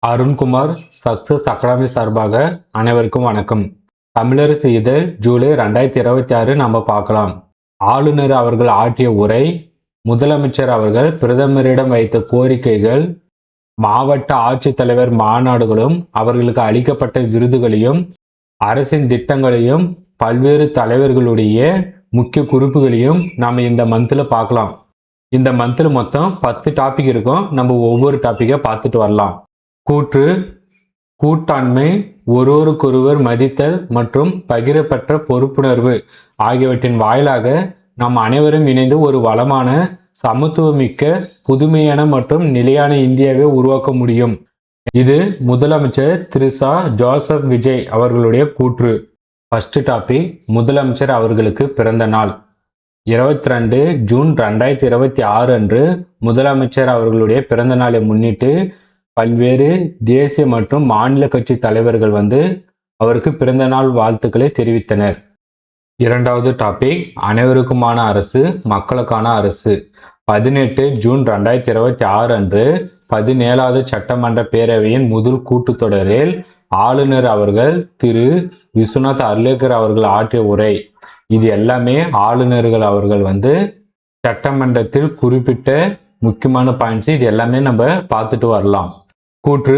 Arunkumar success academy சார்பாக அனைவருக்கும் வணக்கம். தமிழரசு இதழ் ஜூலை 2026 நம்ம பார்க்கலாம். ஆளுநர் அவர்கள் ஆற்றிய உரை, முதலமைச்சர் அவர்கள் பிரதமரிடம் வைத்த கோரிக்கைகள், மாவட்ட ஆட்சித்தலைவர் மாநாடுகளும் அவர்களுக்கு அளிக்கப்பட்ட விருதுகளையும், அரசின் திட்டங்களையும், பல்வேறு தலைவர்களுடைய முக்கிய குறிப்புகளையும் நம்ம இந்த மந்த்ல பார்க்கலாம். இந்த மந்த்ல மொத்தம் 10 டாபிக் இருக்கும். நம்ம ஒவ்வொரு டாபிக்கை பார்த்துட்டு வரலாம். கூற்று, கூட்டாண்மை, ஒருவருக்கொருவர் மதித்தல் மற்றும் பகிரப்பட்ட பொறுப்புணர்வு ஆகியவற்றின் வாயிலாக நாம் அனைவரும் இணைந்து ஒரு வளமான, சமத்துவமிக்க, புதுமையான மற்றும் நிலையான இந்தியாவை உருவாக்க முடியும். இது முதலமைச்சர் திரு ச. ஜோசப் விஜய் அவர்களுடைய கூற்று. ஃபர்ஸ்ட் டாபிக், முதலமைச்சர் அவர்களுக்கு பிறந்த நாள். 22 ஜூன் 2026 அன்று முதலமைச்சர் அவர்களுடைய பிறந்த நாளை முன்னிட்டு பல்வேறு தேசிய மற்றும் மாநில கட்சி தலைவர்கள் அவருக்கு பிறந்த நாள் வாழ்த்துக்களை தெரிவித்தனர். இரண்டாவது டாபிக், அனைவருக்குமான அரசு, மக்களுக்கான அரசு. 18 ஜூன் 2026 அன்று 17வது சட்டமன்ற பேரவையின் முதல் கூட்டத்தொடரில் ஆளுநர் அவர்கள் திரு விஸ்வநாத் அர்லேக்கர் அவர்கள் ஆற்றிய உரை. இது எல்லாமே ஆளுநர்கள் அவர்கள் சட்டமன்றத்தில் குறிப்பிட்ட முக்கியமான பாயிண்ட்ஸ். இது எல்லாமே நம்ம பார்த்துட்டு வரலாம். கூற்று,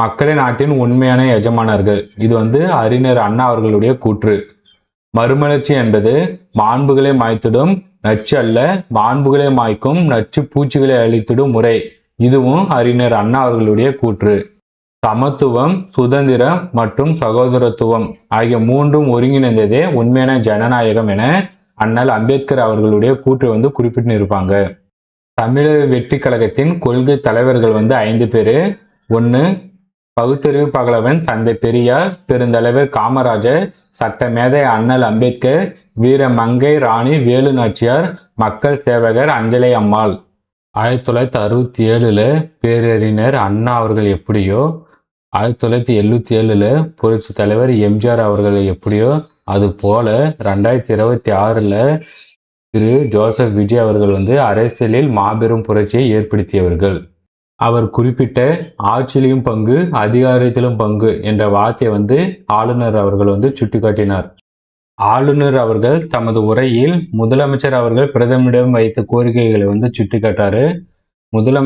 மக்களே நாட்டின் உண்மையான எஜமானர்கள். இது அறிஞர் அண்ணா அவர்களுடைய கூற்று. மறுமலர்ச்சி என்பது மாண்புகளை மாய்த்திடும் நச்சு அல்ல, மாண்புகளை மாய்க்கும் நச்சு பூச்சிகளை அழித்திடும் முறை. இதுவும் அறிஞர் அண்ணா அவர்களுடைய கூற்று. சமத்துவம், சுதந்திரம் மற்றும் சகோதரத்துவம் ஆகிய மூன்றும் ஒருங்கிணைந்ததே உண்மையான ஜனநாயகம் என அண்ணல் அம்பேத்கர் அவர்களுடைய கூற்று குறிப்பிட்டு இருப்பாங்க. தமிழக வெற்றி கழகத்தின் கொள்கை தலைவர்கள் 5 பேரு. 1. பகுத்தறிவு பகலவன் தந்தை பெரியார், பெருந்தலைவர் காமராஜர், சட்ட மேதை அண்ணல் அம்பேத்கர், வீர மங்கை ராணி வேலு நாச்சியார், மக்கள் சேவகர் அஞ்சலை அம்மாள். 1967 பேரறிஞர் அண்ணா அவர்கள் எப்படியோ, 1977 புரட்சி தலைவர் எம்ஜிஆர் அவர்கள் எப்படியோ, அது போல 2026 திரு ஜோசப் விஜய் அவர்கள் அரசியலில் மாபெரும் புரட்சியை ஏற்படுத்தியவர்கள். அவர் குறிப்பிட்ட ஆட்சியிலும் பங்கு, அதிகாரத்திலும் பங்கு என்ற வார்த்தையை ஆளுநர் அவர்கள் சுட்டிக்காட்டினார். ஆளுநர் அவர்கள் தமது உரையில் முதலமைச்சர் அவர்கள் பிரதமரிடம் வைத்த கோரிக்கைகளை சுட்டிக்காட்டாரு. முதலமைச்சர்